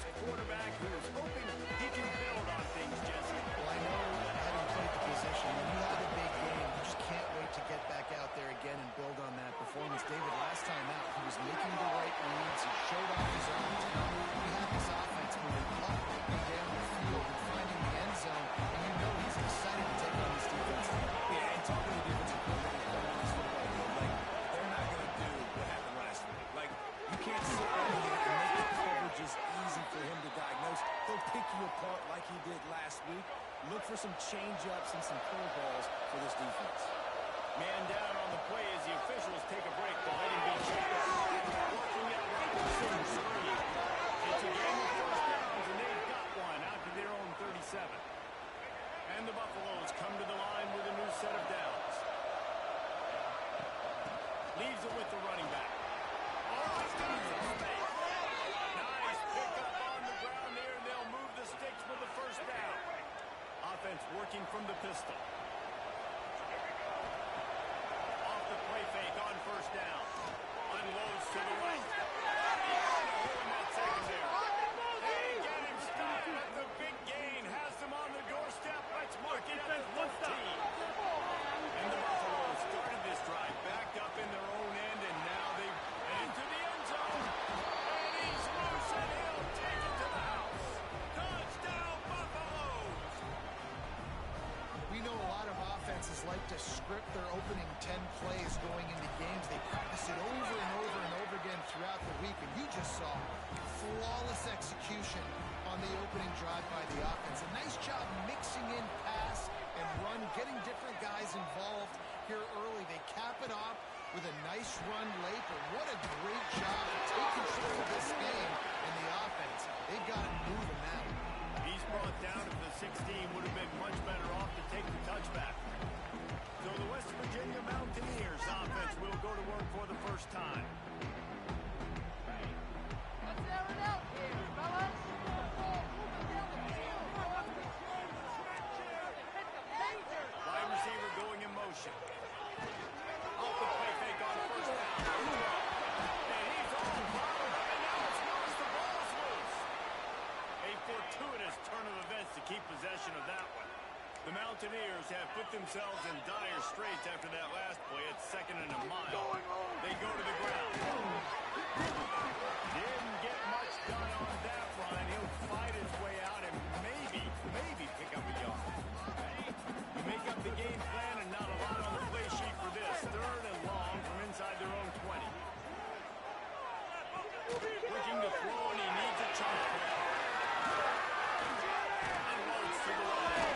his quarterback, who's hoping he can build on things, Jesse. Well, I know having played the position, when you have a big game, you just can't wait to get back out there again and build on that performance. David, last time out, he was making the right reads. He showed off his arm talent. We have this offense moving up and down the field and finding the end zone, and you know he's excited to take on this defense. Yeah, and talking to the defensive coordinator on this football field, like, they're not going to do what happened last week. Like, you can't sit over here and make the coverages easy for him to diagnose. He'll pick you apart like he did last week. Look for some change-ups and some curveballs for this defense. Man down on the play as the officials take a break to let him be checked out. Working out right receiver screen. It's a game of first downs, and they've got one out to their own 37. And the Buffaloes come to the line with a new set of downs. Leaves it with the running back. Oh, he's got some space. Nice pickup on the ground there, and they'll move the sticks with the first down. Offense working from the pistol. Off the play fake on first down. Unloads to the right. In that secondary. They get him stopped, but the big gain has them on the doorstep. Let's mark it at the 15. And the Buffaloes started this drive backed up in their own end, and now they've into the end zone. And he's loose, and he'll take it to the house. Touchdown, Buffaloes! We know a lot of offenses like to script their opening 10 plays going into games. They practice it over and over and over again throughout the week, and you just saw flawless execution on the opening drive by the offense. A nice job mixing in pass and run, getting different guys involved here early. They cap it off with a nice run late, but what a great job of taking control of this game in the offense. They've got it moving now. He's brought down to the 16, would have been much better off to take the touchback. So the West Virginia Mountaineers offense will go to work for the first time. Let's air it out here, fellas. Wide receiver going in motion. Off the play fake on first down. And he's all bottled up, and now it's loose. The ball's loose. A fortuitous turn of events to keep possession of that one. The Mountaineers have put themselves in dire straits after that last play. It's 2nd and a mile. They go to the ground. Didn't get much done on that run. He'll fight his way out and maybe pick up a yard. You make up the game plan and not a lot on the play sheet for this. 3rd and long from inside their own 20. Looking to throw, and he needs a chunk play. Unloads to the right.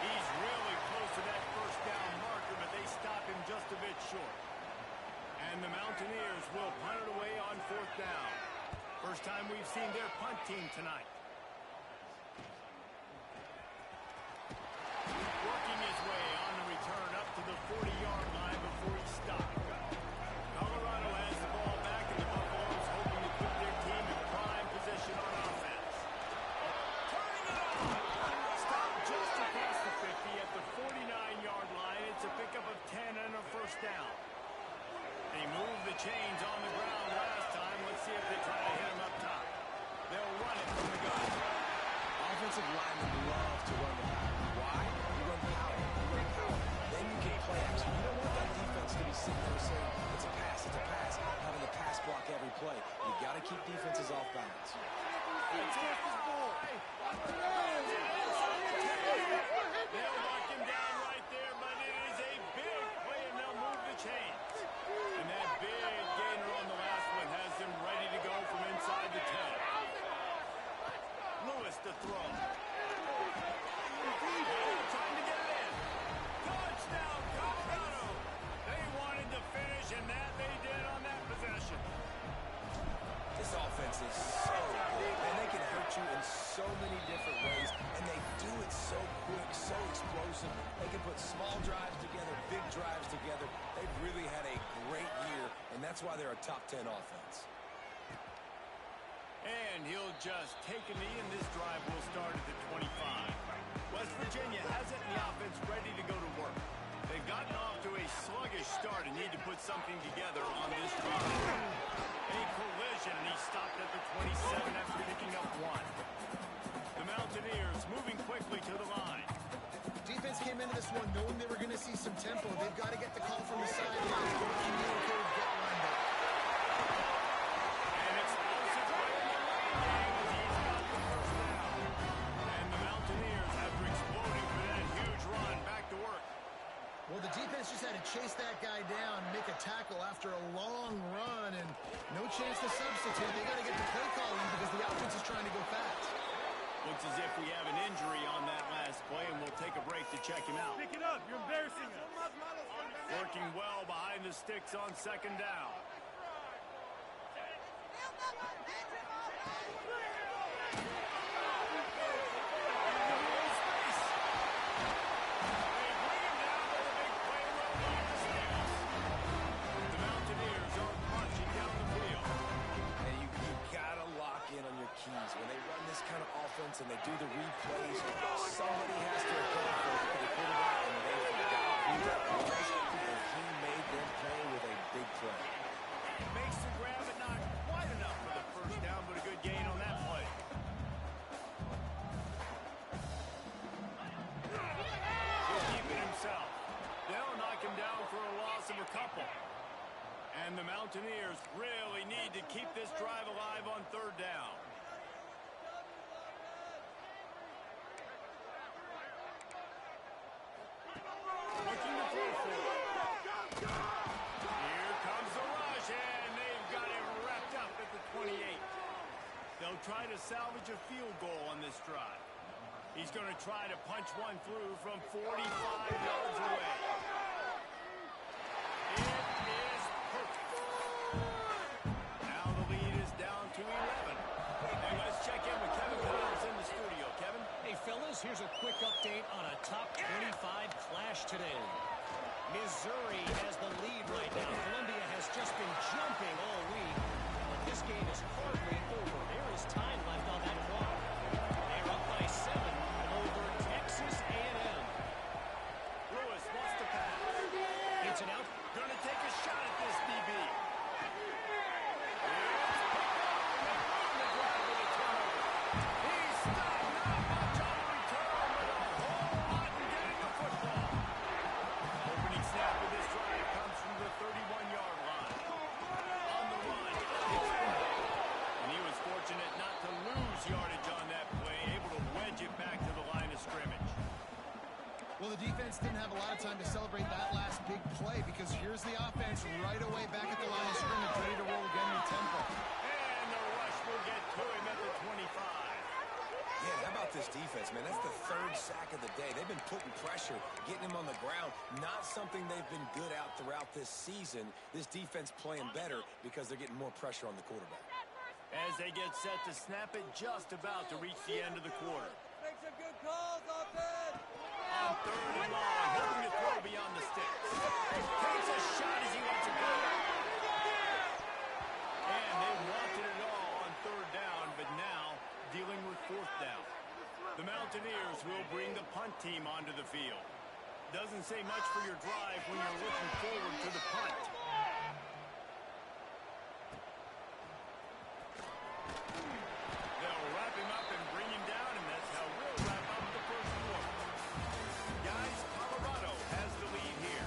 He's really close to that first down marker, but they stop him just a bit short. And the Mountaineers will punt it away on 4th down. First time we've seen their punt team tonight. Working his way on the return up to the 40-yard line before he stopped. Colorado has the ball back, and the Buffaloes hoping to put their team in prime position on offense. Turning it on! Stopped just across the 50 at the 49-yard line. It's a pickup of 10 and a first down. They moved the chains on the ground last time. Let's see if they try to hit him up top. They'll run it from the gun. Offensive linemen love to run the power. Why? You run power. You run power. Then you get play action. You don't want that defense to be sitting there saying, it's a pass, having a pass block every play. You got to keep defenses off balance. They'll lock him down right there, but it is a big play, and they'll move the chains. And that big gainer on the last one has them ready to go from inside the 10. Lewis to throw. Trying to get it in. Touchdown, Colorado. They wanted to finish, and that they did on that possession. This offense is so good, and they can hurt you in so many different ways, and they do it so quick, so explosive. They can put small drives together, big drives together. They've really had a great year, and that's why they're a top 10 offense. And he'll just take a knee, and this drive will start at the 25. West Virginia has it, and the offense ready to go to work. They've gotten off to a sluggish start and need to put something together on this drive. A collision, and he stopped at the one, knowing they were going to see some tempo. They've got to get the call from the sidelines. Go to communicate, get lined up. And explosive play in the running game as he's got the first down. And the Mountaineers, after exploding for that huge run, back to work. Well, the defense just had to chase that guy down, make a tackle after a long run, and no chance to substitute. They got to get the play call in because the offense is trying to go fast. Looks as if we have an injury on that last play, and we'll take a break to check him out. Pick it up. You're embarrassing us. Working well behind the sticks on second down. When they run this kind of offense and they do the replays, somebody has to account for it. They put it out and they forgot who that was, and he made them pay with a big play. It makes the grab, but not quite enough for the first down, but a good gain on that play. He'll keep it himself. They'll knock him down for a loss of a couple. And the Mountaineers really need to keep this drive alive on third down. Looking to throw for it. Here comes the rush, and they've got it wrapped up at the 28. They'll try to salvage a field goal on this drive. He's going to try to punch one through from 45 yards away. It is perfect. Now the lead is down to 11. And let's check in with Kevin Powers in the studio. Kevin? Hey, fellas, here's a quick update on a top 25 clash today. Missouri has the lead right now. Columbia has just been jumping all week, but this game is hardly over. There is time left on that clock. They're up by 7 over Texas A&M. Lewis wants to pass. It's an out. Gonna take a shot at this, DB. He's stopped. Not much on the return, but a whole lot in getting the football. Opening snap of this drive comes from the 31-yard line. On the run, and he was fortunate not to lose yardage on that play, able to wedge it back to the line of scrimmage. Well, the defense didn't have a lot of time to celebrate that last big play because here's the offense right away back at the line of scrimmage, ready to roll again with tempo. And the rush will get to him at the 25. Yeah, how about this defense, man? That's the third sack of the day. They've been putting pressure, getting him on the ground. Not something they've been good at throughout this season. This defense playing better because they're getting more pressure on the quarterback. As they get set to snap it, just about to reach the end of the quarter. Make some good calls, offense. On third and long, hoping to throw beyond the sticks. Takes a shot as he lets it go. And they wanted it all on third down, but now dealing with fourth down. The Mountaineers will bring the punt team onto the field. Doesn't say much for your drive when you're looking forward to the punt. They'll wrap him up and bring him down, and that's how we'll wrap up the first quarter. Guys, Colorado has the lead here.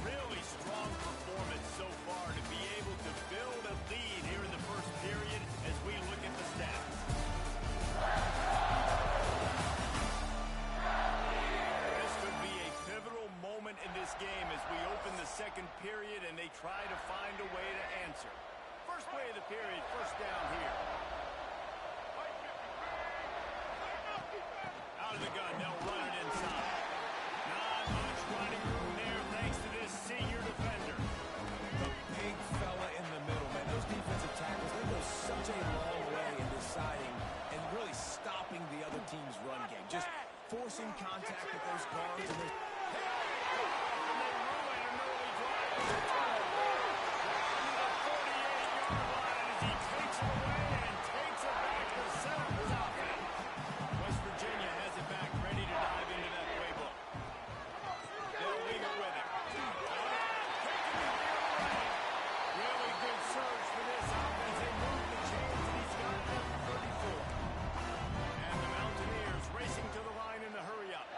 Really strong performance so far to be able to build a lead here in the first period as we look at the stats. This could be a pivotal moment in this game as we open the second period and they try to find a way to answer. First play of the period, first down here. Out of the gun, they'll run it inside. Not much running room there thanks to this senior defender. The big fella in the middle, man. Those defensive tackles, they go such a long way in deciding and really stopping the other team's run game. Just forcing contact with those guards. And West Virginia has it back, ready to dive into that playbook. They'll leave it with him. Really good surge for this offense. They move the chains, and he's got it at the 34. And the Mountaineers racing to the line in the hurry up.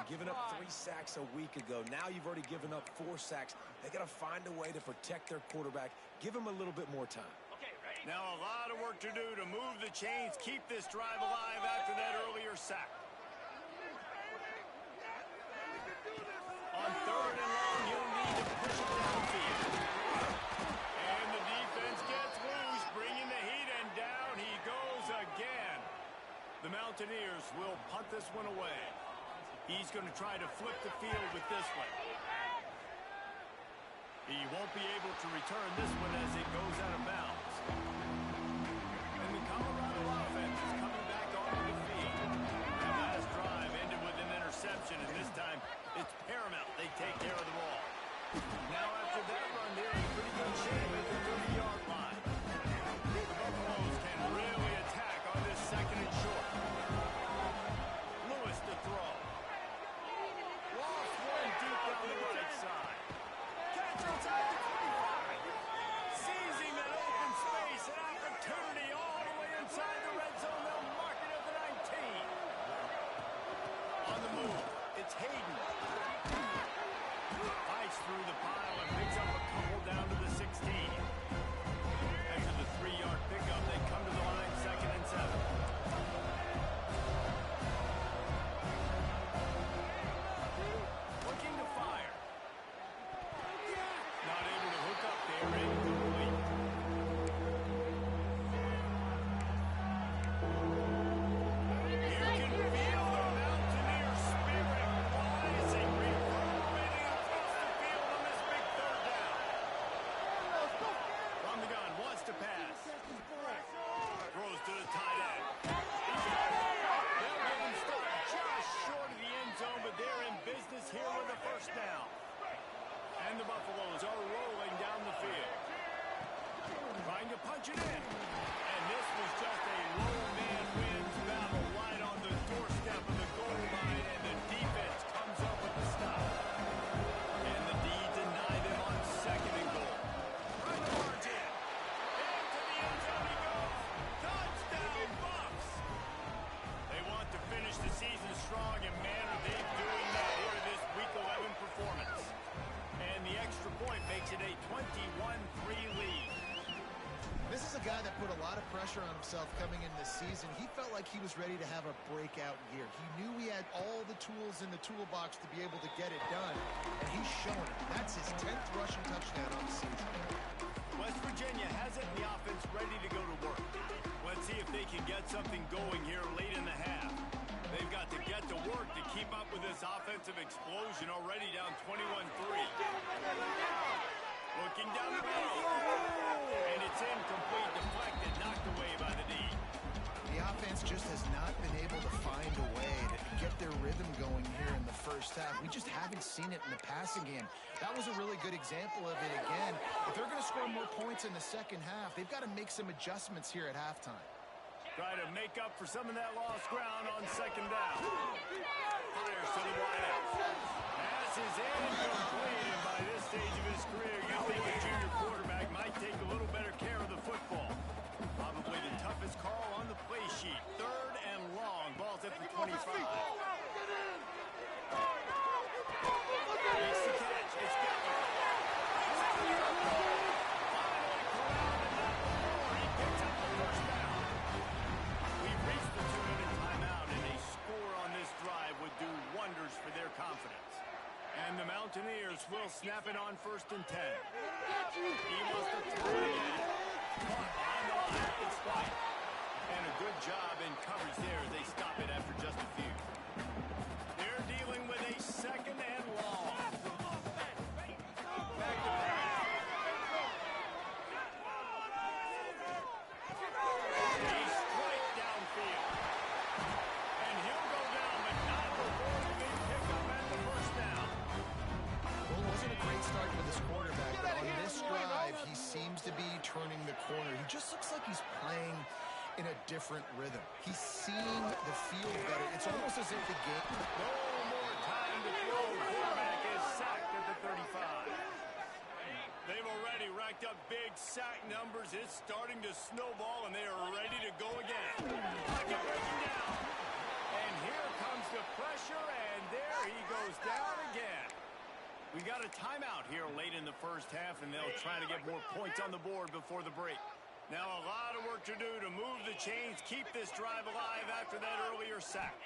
giving up 3 sacks a week ago. Now you've already given up 4 sacks. They got to find a way to protect their quarterback. Give him a little bit more time. Now a lot of work to do to move the chains, keep this drive alive after that earlier sack. On 3rd and long, you'll need to push it downfield. And the defense gets loose, bringing the heat, and down he goes again. The Mountaineers will punt this one away. He's going to try to flip the field with this one. He won't be able to return this one as it goes out of bounds. And the Colorado offense is coming back onto the field. That last drive ended with an interception, and this time it's paramount they take care of the ball. Now after that run, they're in pretty good shape at the 30-yard line. The Buffaloes can really attack on this 2nd and short. Lewis to throw. Lost one deep down the right side. Catch inside the 25. Seizing that open space, an opportunity all the way inside the red zone. They'll mark it at the 19. On the move, it's Hayden. Fights through the pile and picks up a couple down to the 16. After the 3-yard pickup, they come to the line 2nd and 7. Looking to fire. Not able to hook up there. Incomplete. You can feel the Mountaineer spirit rising, reverberating across the field on this big 3rd down. From the gun, wants to pass. Throws to the tight end. They'll give him stop just short of the end zone, but they're in business here with a 1st down. And the Buffaloes are rolling down the field. Trying to punch it in. And this was just a low man wins battle right on the doorstep of the goal line, and the defense comes up with the stop. And the D denied him on 2nd and goal. Right to margin. Into the end zone he goes. Touchdown, Bucks! They want to finish the season strong, and man, are they doing that here in this Week 11 performance. And the extra point makes it a 21-3 lead. This is a guy that put a lot of pressure on himself coming in this season. He felt like he was ready to have a breakout year. He knew he had all the tools in the toolbox to be able to get it done, and he's shown it. That's his 10th rushing touchdown on the season. West Virginia has it in the offense ready to go to work. Let's see if they can get something going here late in the half. They've got to get to work to keep up with this offensive explosion, already down 21-3. Looking down the middle. And it's incomplete, deflected, knocked away by the D. The offense just has not been able to find a way to get their rhythm going here in the 1st half. We just haven't seen it in the passing game. That was a really good example of it again. If they're going to score more points in the 2nd half, they've got to make some adjustments here at halftime. Try to make up for some of that lost ground on 2nd down. Fires to the wideout. Pass is incomplete, and by this stage of his career, you think a junior quarterback might take a little better care of the football. Probably the toughest call on the play sheet. 3rd and long. Ball's at the 25. Makes the catch. It's got it. Finally corralled, and not before he picks up the 1st down. We've reached the 2-minute timeout, and a score on this drive would do wonders for their confidence. And the Mountaineers will snap it on 1st and 10. He wants to throw it again. Caught on the line. It's White. And a good job in coverage there as they stop it after just a few. They're dealing with a 2nd and long. Back to pass. A strike downfield. And he'll go down, but not before the big pickup at the 1st down. Well, it wasn't a great start with his quarterback, but on this drive, he seems to be turning the corner. He just looks like he's playing in a different rhythm. He's seeing the field better. It's almost as if the game... No more time to throw. Quarterback is sacked at the 35. They've already racked up big sack numbers. It's starting to snowball, and they are ready to go again. Pocket breaking down. And here comes the pressure, and there he goes down again. We got a timeout here late in the first half, and they'll try to get more points on the board before the break. Now a lot of work to do to move the chains, keep this drive alive after that earlier sack.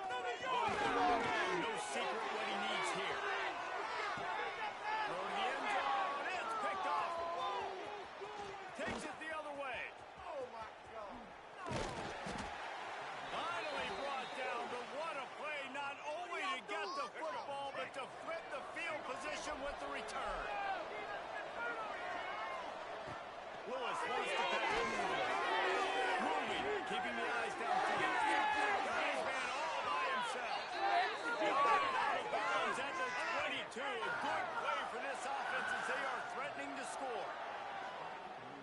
On third down, no secret what he needs here. Throw to the end zone. It's picked off. Takes it the other way. Oh, my God. Finally brought down, but what a play, not only to get the football, but to flip the field position with the return. Lewis wants to pass. Moving, keeping the eyes downfield. He's man all by himself. He got it out of bounds at the 22. A good play for this offense as they are threatening to score.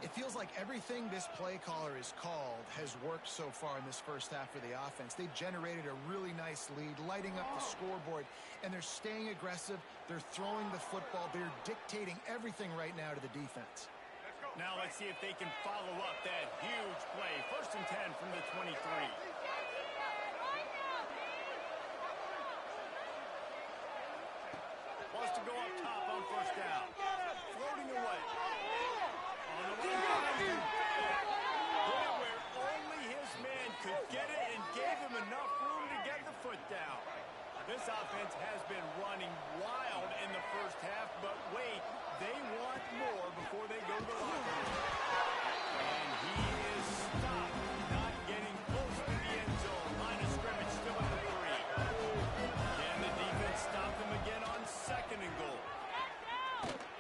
It feels like everything this play caller has called has worked so far in this first half for the offense. They generated a really nice lead, lighting up the scoreboard, and they're staying aggressive. They're throwing the football. They're dictating everything right now to the defense. Now let's see if they can follow up that huge play. 1st and 10 from the 23. Wants to go up top on 1st down. Floating away. On the run. Where only his man could get it and gave him enough room to get the foot down. This offense has been running wild in the first half, but wait, they want more before they go to the locker room. And he is stopped, not getting close to the end zone. Line of scrimmage still at the 3. Can the defense stop them again on 2nd and goal?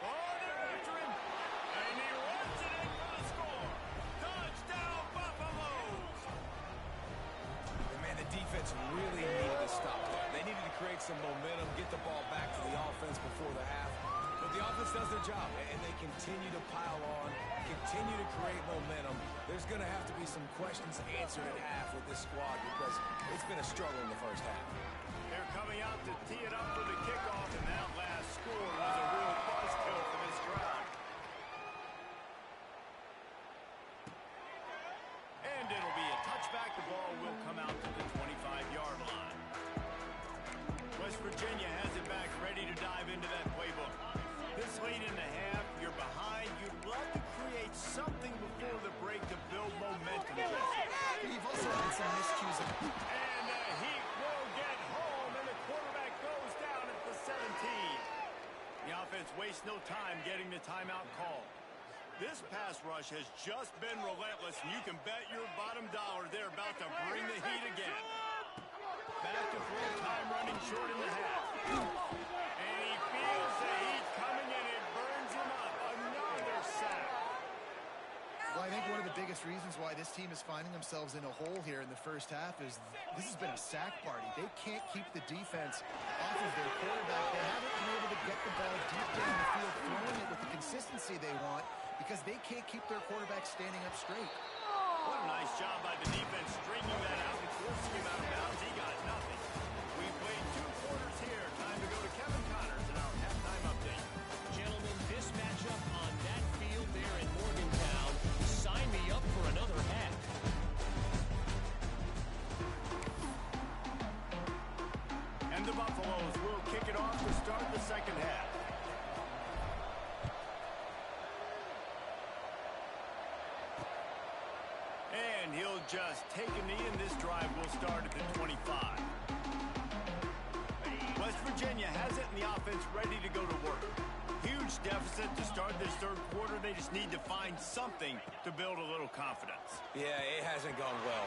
Oh, they're after him. And he runs it in for the score. Touchdown, Buffaloes. And man, the defense really needed to stop that. They needed to create some momentum, get the ball back to the offense before the half. But the offense does their job, and they continue to pile on, continue to create momentum. There's going to have to be some questions answered at half with this squad because it's been a struggle in the first half. They're coming out to tee it up for the kickoff, and that last score was a real buzzkill for this crowd. And it'll be a touchback. The ball will come out to the 25-yard line. West Virginia has it back, ready to dive into that playbook. This late in the half, you're behind. You'd love to create something before the break to build momentum. You've also had some miscues. And the Heat will get home, and the quarterback goes down at the 17. The offense wastes no time getting the timeout call. This pass rush has just been relentless, and you can bet your bottom dollar they're about to bring the heat again. Back to throw, time running short in the half. And he feels the heat coming in. It burns him up. Another sack. Well, I think one of the biggest reasons why this team is finding themselves in a hole here in the first half is this has been a sack party. They can't keep the defense off of their quarterback. They haven't been able to get the ball deep down the field, throwing it with the consistency they want because they can't keep their quarterback standing up straight. What a nice job by the defense straightening that out and forcing him out of bounds. He got nothing. We played 2 quarters here. Time to go to Kevin Connors in our halftime update. Gentlemen, this matchup on that field there in Morgantown, sign me up for another half. And the Buffaloes will kick it off to start the second half. And he'll just take a knee, and this drive will start at the 25. West Virginia has it, and the offense ready to go to work. Huge deficit to start this third quarter. They just need to find something to build a little confidence. Yeah, it hasn't gone well.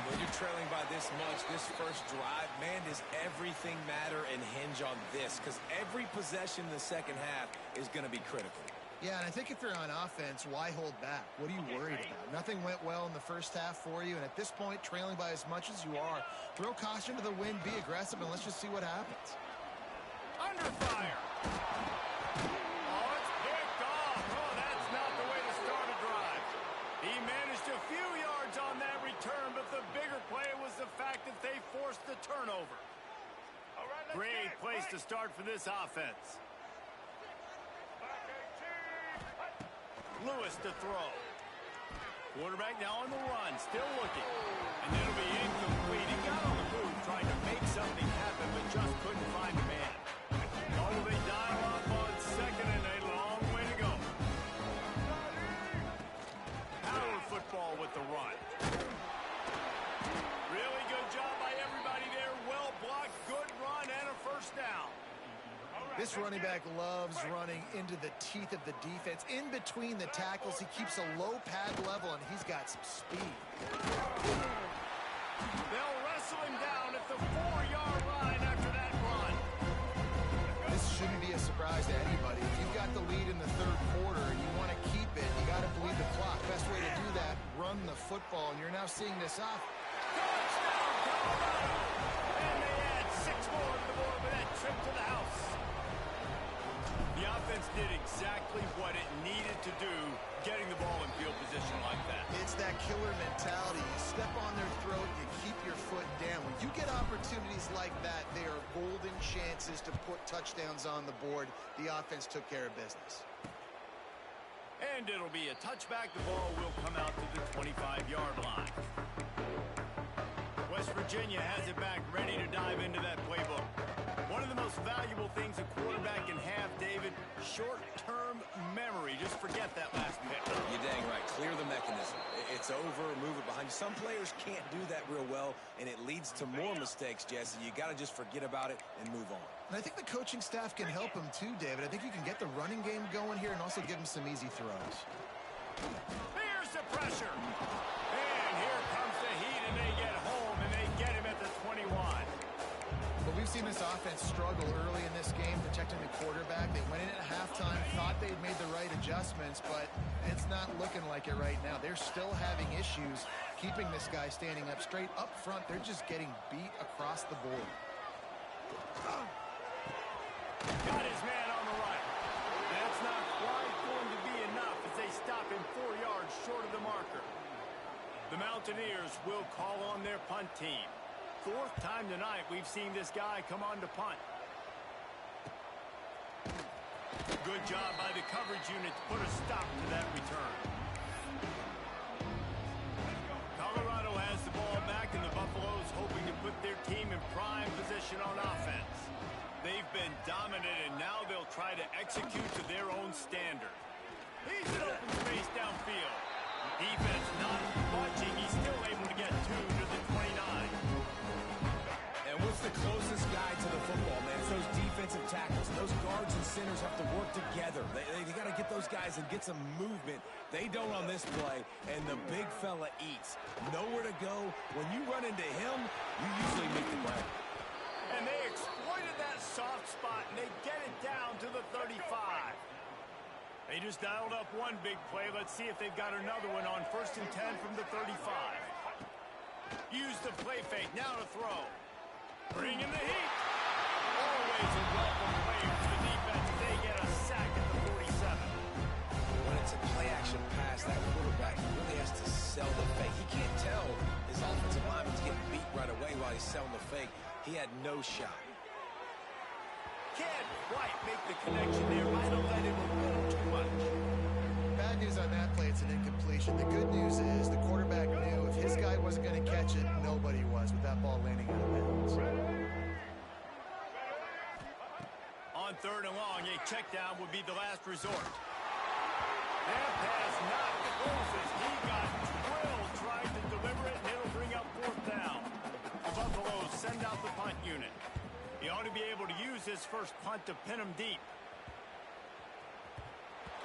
When you're trailing by this much, this first drive, man, does everything matter and hinge on this? Because every possession in the second half is going to be critical. Yeah, and I think if you're on offense, why hold back? What are you worried about? Nothing went well in the first half for you, and at this point, trailing by as much as you are, throw caution to the wind, be aggressive, and let's just see what happens. Under fire. Oh, it's picked off. Oh, that's not the way to start a drive. He managed a few yards on that return, but the bigger play was the fact that they forced the turnover. Great place to start for this offense. Lewis to throw. Quarterback now on the run, still looking. And it'll be incomplete. He got on the move trying to make something happen, but just couldn't find a man. first down. This running back loves running into the teeth of the defense. In between the tackles, he keeps a low pad level, and he's got some speed. They'll wrestle him down at the 4-yard line after that run. This shouldn't be a surprise to anybody. If you've got the lead in the third quarter and you want to keep it, you got to bleed the clock. Best way to do that, run the football, and you're now seeing this off. Touchdown, Colorado! And they add 6 more to the board with that trip to the house. The offense did exactly what it needed to do, getting the ball in field position like that. It's that killer mentality. You step on their throat, you keep your foot down. When you get opportunities like that, they are golden chances to put touchdowns on the board. The offense took care of business. And it'll be a touchback. The ball will come out to the 25-yard line. West Virginia has it back, ready to dive into that playbook. One of the most valuable things a quarterback can have, David, short-term memory. Just forget that last pick. You're dang right. Clear the mechanism. It's over. Move it behind you. Some players can't do that real well, and it leads to more mistakes, Jesse. You got to just forget about it and move on. And I think the coaching staff can help him too, David. I think you can get the running game going here and also give him some easy throws. Here's the pressure. And here comes the heat, and they get home, and they get him at the 21. But we've seen this offense struggle early in this game, protecting the quarterback. They went in at halftime, thought they'd made the right adjustments, but it's not looking like it right now. They're still having issues keeping this guy standing up straight. Up front, they're just getting beat across the board. Got his man on the right. That's not quite going to be enough as they stop him 4 yards short of the marker. The Mountaineers will call on their punt team. 4th time tonight we've seen this guy come on to punt. Good job by the coverage unit to put a stop to that return. Colorado has the ball back, and the Buffaloes hoping to put their team in prime position on offense. They've been dominant, and now they'll try to execute to their own standard. He's in open space downfield. Defense not budging. He's still able to get 2 to the 29. And what's the closest guy to the football, man? It's those defensive tackles. Those guards and centers have to work together. They got to get those guys and get some movement. They don't on this play, and the big fella eats. Nowhere to go. When you run into him, you usually make the play. And they exploited that soft spot, and they get it down to the 35. They just dialed up one big play. Let's see if they've got another one on 1st and 10 from the 35. Use the play fake. Now to throw. Bring in the heat. Always a welcome play for the defense. They get a sack at the 47. When it's a play-action pass, that quarterback really has to sell the fake. He can't tell his offensive lineman's getting beat right away while he's selling the fake. He had no shot. Can't quite make the connection there. Might have let him a little too much. Bad news on that play, it's an incompletion. The good news is the quarterback knew if his guy wasn't going to catch it, nobody was with that ball landing out of bounds. On 3rd and long, a check down would be the last resort. That pass not close as he got drilled trying to deliver it, and it'll bring up 4th down. The Buffaloes send out the punt unit. He ought to be able to use his first punt to pin him deep.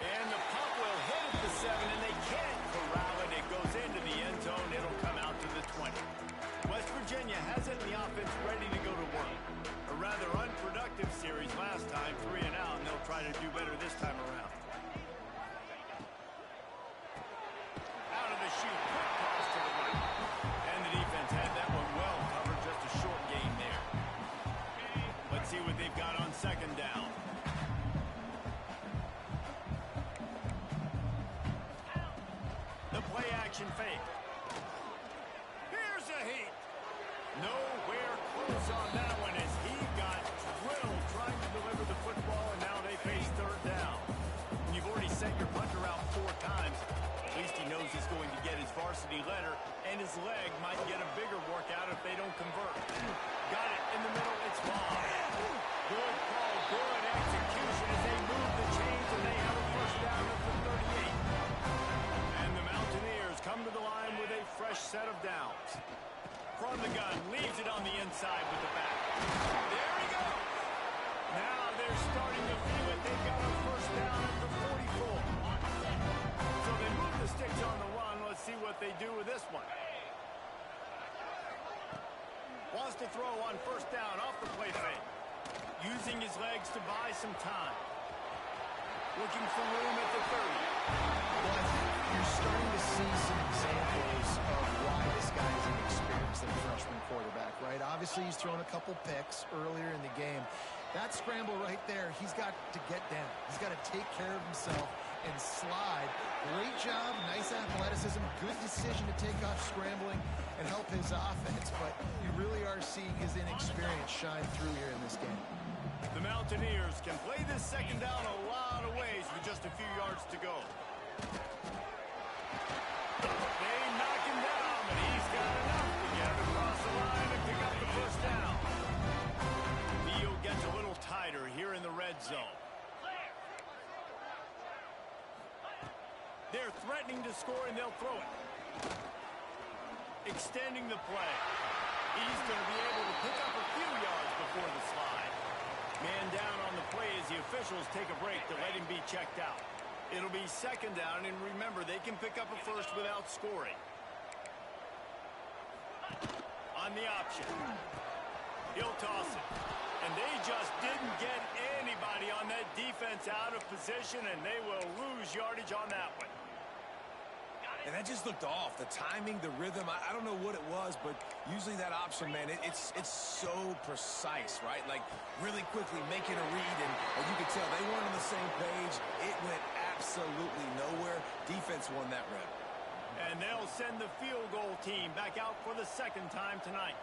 And the punt will hit at the 7, and they can't corral it. It goes into the end zone. It'll come out to the 20. West Virginia has it in the offense ready to go to work. A rather unproductive series last time, 3 and out, and they'll try to do better this time around. Out of the chute, quick toss to the right. And the defense had that one well covered, just a short gain there. Let's see what they've got on 2nd down. The play action fake. Here's a heat. Nowhere close on that one as he got drilled trying to deliver the football, and now they face 3rd down. When you've already sent your punter out 4 times, at least he knows he's going to get his varsity letter, and his leg might get a bigger workout if they don't convert. Got it in the middle. It's long. Good call, good execution as they move the chains, and they have a 1st down at the 38. And the Mountaineers come to the line with a fresh set of downs. From the gun, leaves it on the inside with the back. There he goes. Wants to throw on first down off the play fake. Using his legs to buy some time. Looking for room at the 30. Well, I think you're starting to see some examples of why this guy is inexperienced as a freshman quarterback, right? Obviously, he's thrown a couple picks earlier in the game. That scramble right there, he's got to get down. He's got to take care of himself and slide. Great job, nice athleticism, good decision to take off scrambling and help his offense, but you really are seeing his inexperience shine through here in this game. The Mountaineers can play this second down a lot of ways with just a few yards to go. They knock him down, but he's got enough to get him across the line and pick up the first down. Field gets a little tighter here in the red zone. They're threatening to score, and they'll throw it. Extending the play. He's going to be able to pick up a few yards before the slide. Man down on the play as the officials take a break to let him be checked out. It'll be second down, and remember, they can pick up a first without scoring. On the option. He'll toss it. And they just didn't get anybody on that defense out of position, and they will lose yardage on that one. And that just looked off. The timing, the rhythm, I don't know what it was, but usually that option, man, it's so precise, right? Like, really quickly making a read, and you could tell they weren't on the same page. It went absolutely nowhere. Defense won that rep. And they'll send the field goal team back out for the second time tonight.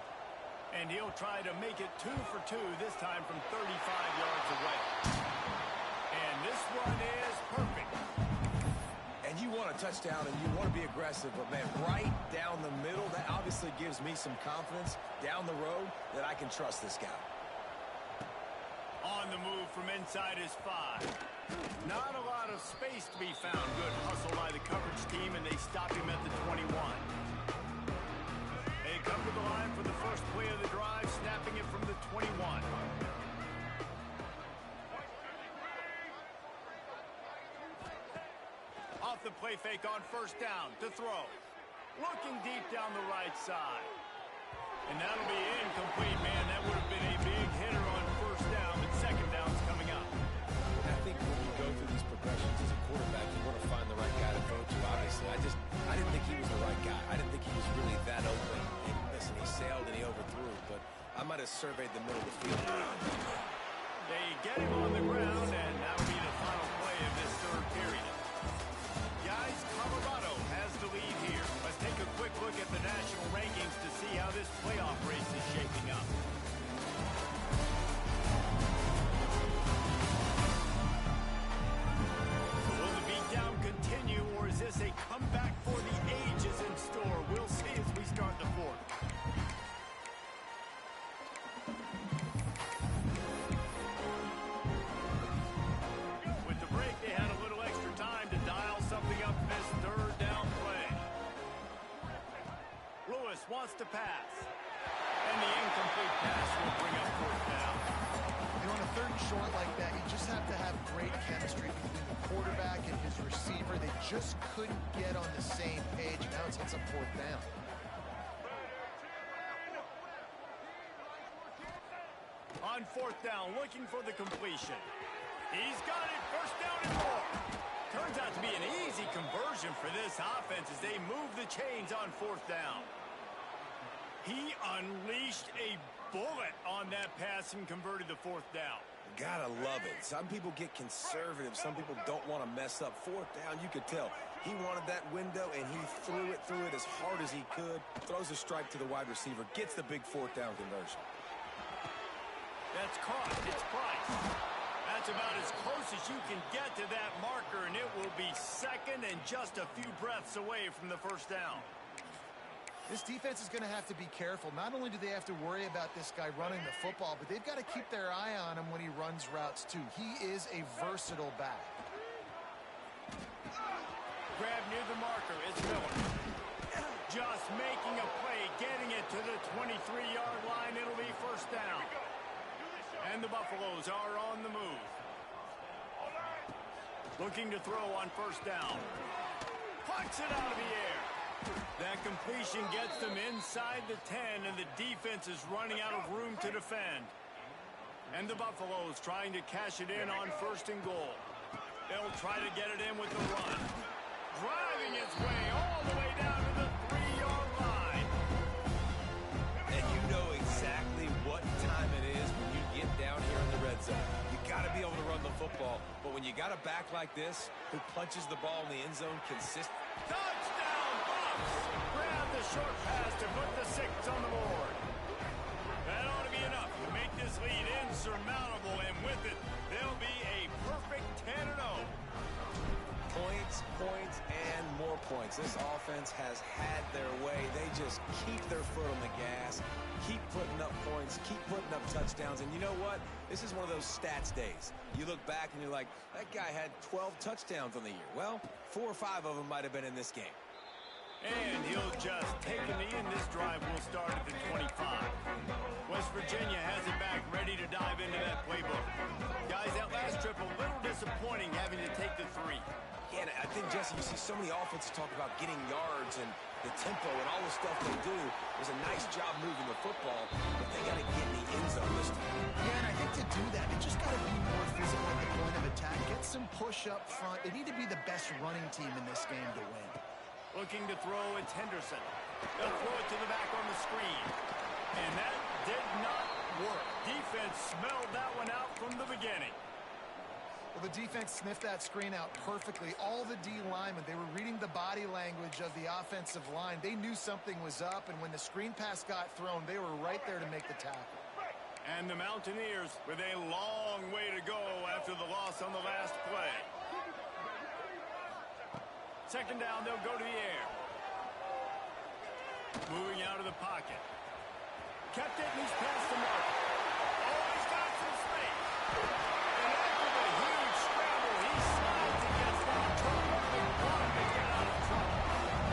And he'll try to make it 2 for 2, this time from 35 yards away. And this one is perfect. And you want a touchdown and you want to be aggressive, but, man, right down the middle, that obviously gives me some confidence down the road that I can trust this guy. On the move from inside his 5. Not a lot of space to be found. Good hustle by the coverage team, and they stop him at the 21. They come to the line for the first play of the drive, snapping it from the 21. Off the play fake on first down to throw. Looking deep down the right side. And that'll be incomplete, man. That would have been a big hitter on first down, but second down's coming up. I think when you go through these progressions as a quarterback, you want to find the right guy to throw to, obviously. I didn't think he was the right guy. I didn't think he was really that open. And listen, he sailed and he overthrew, but I might have surveyed the middle of the field. They get him on the ground, and that'll be the final play of this third period. Guys, Colorado has the lead here. Let's take a quick look at the national rankings to see how this playoff race is shaping up. Will the beatdown continue, or is this a comeback for the ages in store? We'll see as we start the fourth. With the break, they had a little extra time to dial something up this third down play. Lewis wants to pass. And the incomplete pass will bring up fourth down. You know, on a third and short like that, you just have to have great chemistry between the quarterback and his receiver. They just couldn't get on the same page. Now it sets up fourth down. On fourth down, looking for the completion. He's got it, first down and more. Turns out to be an easy conversion for this offense as they move the chains on fourth down. He unleashed a bullet on that pass and converted the fourth down. Gotta love it. Some people get conservative. Some people don't want to mess up. Fourth down, you could tell. He wanted that window, and he threw it as hard as he could. Throws a strike to the wide receiver. Gets the big fourth down conversion. That's caught. It's Price. That's about as close as you can get to that marker, and it will be second and just a few breaths away from the first down. This defense is going to have to be careful. Not only do they have to worry about this guy running the football, but they've got to keep their eye on him when he runs routes, too. He is a versatile back. Grab near the marker. It's Miller. Just making a play, getting it to the 23-yard line. It'll be first down. And the Buffaloes are on the move. Looking to throw on first down. Pucks it out of the air. That completion gets them inside the 10, and the defense is running out of room to defend. And the Buffaloes trying to cash it in on 1st and goal. They'll try to get it in with the run. Driving its way all the way down to the 3-yard line. And you know exactly what time it is when you get down here in the red zone. You got to be able to run the football, but when you got a back like this who punches the ball in the end zone consistently. Touchdown, Bucks! Grab the short pass to put the 6 on the board. That ought to be enough to make this lead insurmountable, and with it, they'll be a perfect 10-0. Points, points, and more points. This offense has had their way. They just keep their foot on the gas, keep putting up points, keep putting up touchdowns. And you know what? This is one of those stats days. You look back and you're like, that guy had 12 touchdowns on the year. Well, 4 or 5 of them might have been in this game. And he'll just take a knee, and this drive will start at the 25. West Virginia has it back, ready to dive into that playbook. Guys, that last trip a little disappointing, having to take the 3. Yeah, I think, Jesse, you see so many offenses talk about getting yards and the tempo and all the stuff they do. It was a nice job moving the football, but they got to get in the end zone this time. Yeah, and I think to do that, they just got to be more physical at the point of attack. Get some push up front. They need to be the best running team in this game to win. Looking to throw, it's Henderson. They'll throw it to the back on the screen. And that did not work. Defense smelled that one out from the beginning. Well, the defense sniffed that screen out perfectly. All the D linemen, they were reading the body language of the offensive line. They knew something was up, and when the screen pass got thrown, they were right there to make the tackle. And the Mountaineers with a long way to go after the loss on the last play. 2nd down, they'll go to the air. Moving out of the pocket. Kept it, and he's past the mark. Oh, he's got some space. And after the huge scramble, he slides and gets that terrific run to get out of trouble.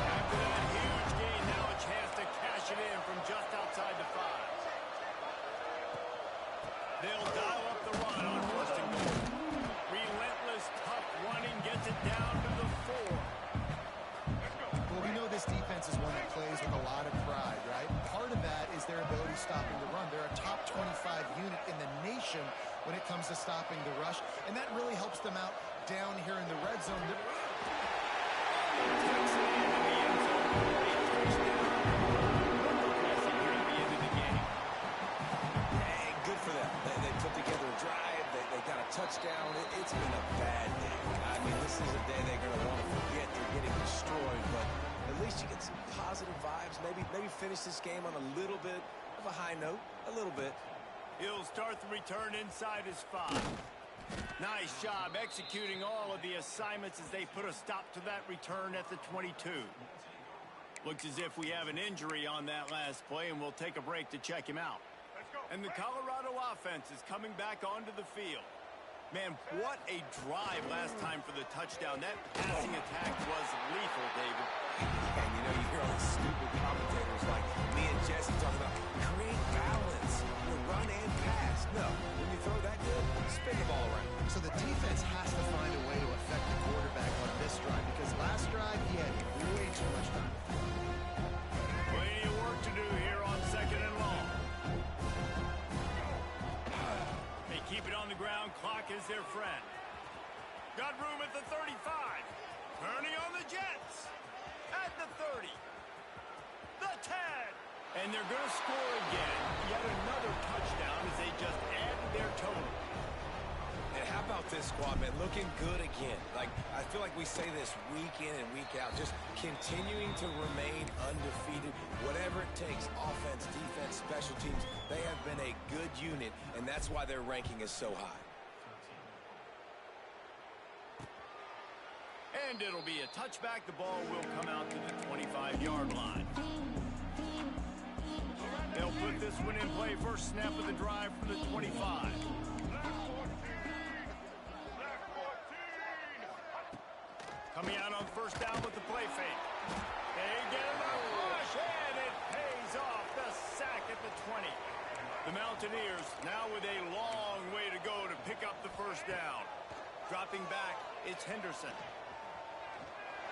After that huge gain, now a chance to cash it in from just outside the 5. They'll dial up the run on 1st and goal. Relentless, tough running gets it down to the 4. Well, we know this defense is one that plays with a lot of pride, right? Part of that is their ability stopping the run. They're a top 25 unit in the nation when it comes to stopping the rush, and that really helps them out down here in the red zone. Hey, good for them. They put together a drive. They got a touchdown. It's been a bad day. I mean, this is a day they're going to want to forget. They're getting destroyed, but at least you get some positive vibes. Maybe finish this game on a little bit of a high note. A little bit. He'll start the return inside his 5. Nice job executing all of the assignments as they put a stop to that return at the 22. Looks as if we have an injury on that last play, and we'll take a break to check him out. And the Colorado offense is coming back onto the field. Man, what a drive last time for the touchdown. That passing attack was lethal, David. And you know, you hear all these stupid commentators like me and Jesse talking about create balance, run and pass. No, when you throw that good, spin the ball around. So the defense has to find a way to affect the quarterback on this drive, because last drive he had way too much time to throw. Plenty of work to do here on 2nd and long. They keep it on the ground. Clock is their friend. Got room at the 35. Turning on the Jets. At the 30. The 10. And they're going to score again. Yet another touchdown as they just add to their total. And how about this squad, man? Looking good again. Like, I feel like we say this week in and week out. Just continuing to remain undefeated. Whatever it takes, offense, defense, special teams, they have been a good unit, and that's why their ranking is so high. And it'll be a touchback. The ball will come out to the 25-yard line. They'll put this one in play. First snap of the drive from the 25. Coming out on 1st down with the play fake. They get a rush, and it pays off. The sack at the 20. The Mountaineers now with a long way to go to pick up the 1st down. Dropping back, it's Henderson.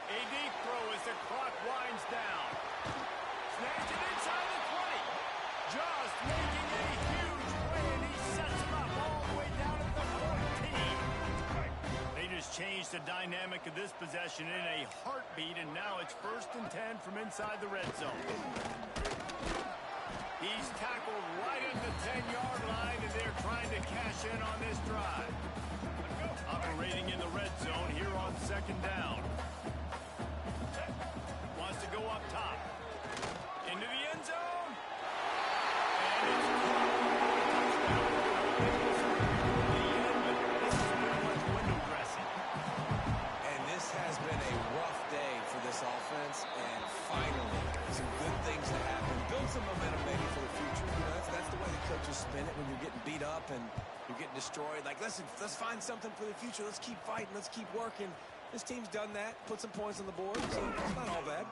A deep throw as the clock winds down. Snags it inside the 20. Just making a huge play, and he sets him up all the way down at the 14. They just changed the dynamic of this possession in a heartbeat, and now it's 1st and 10 from inside the red zone. He's tackled right at the 10-yard line, and they're trying to cash in on this drive. Operating in the red zone here on 2nd down. Wants to go up top. Into the end zone. And it's caught for a touchdown. This is pretty much window dressing. And this has been a rough day for this offense, and finally some good things to happen. Build some momentum maybe for the future. You know, that's the way the coaches spin it when you're getting beat up and you're getting destroyed. Like, listen, let's find something for the future. Let's keep fighting. Let's keep working. This team's done that. Put some points on the board, so it's not all bad.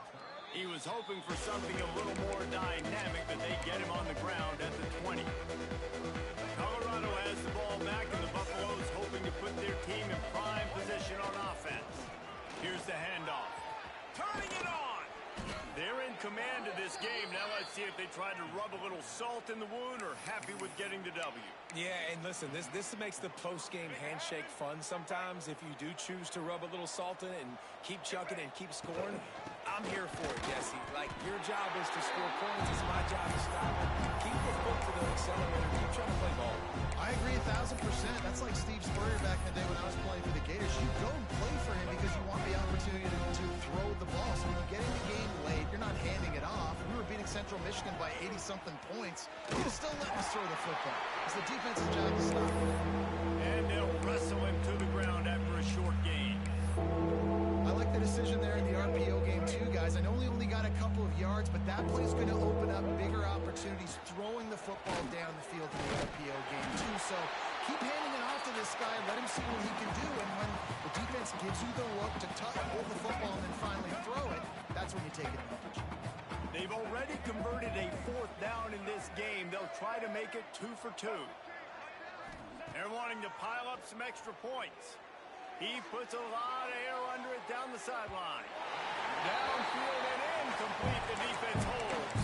He was hoping for something a little more dynamic, but they get him on the ground at the 20. Colorado has the ball back, and the Buffaloes hoping to put their team in prime position on offense. Here's the handoff. Turning it on! They're in command of this game. Now let's see if they try to rub a little salt in the wound or happy with getting the W. Yeah, and listen, this makes the post-game handshake fun sometimes if you do choose to rub a little salt in it and keep chucking and keep scoring. I'm here for it, Jesse. Like, your job is to score points. It's my job to stop it. Keep the foot to the accelerator. Keep trying to play ball. I agree 1,000%. That's like Steve Spurrier back in the day when I was playing for the Gators. You go and play for him because you want the opportunity to throw the ball. So when you get in the game late, you're not handing it off. We were beating Central Michigan by 80-something points. You still let us throw the football. It's the defense's job to stop it. And they'll wrestle him to the ground after a short gain. I like the decision there in the RPO game too, guys. I know he only got a couple of yards, but that play's going to open up bigger opportunities throwing the football down the field in the RPO game too. So keep handing it off to this guy. Let him see what he can do. And when the defense gives you the look to hold the football and then finally throw it, that's when you take advantage. They've already converted a 4th down in this game. They'll try to make it 2 for 2. They're wanting to pile up some extra points. He puts a lot of air under it down the sideline. Downfield and incomplete. The defense holds.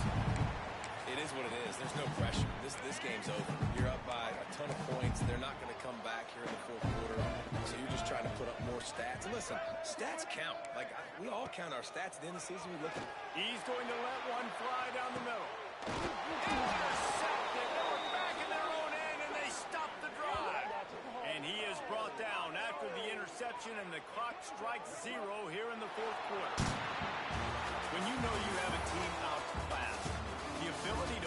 It is what it is. There's no pressure. This game's over. You're up by a ton of points. They're not going to come back here in the 4th quarter. So you're just trying to put up more stats. And listen, stats count. Like, we all count our stats at the end of the season. We look at it. He's going to let one fly down the middle. Intercepted. They were back in their own end, and they stopped the drive. And he is brought down after the interception, and the clock strikes 0 here in the 4th quarter. When you know you have a team outclassed, the ability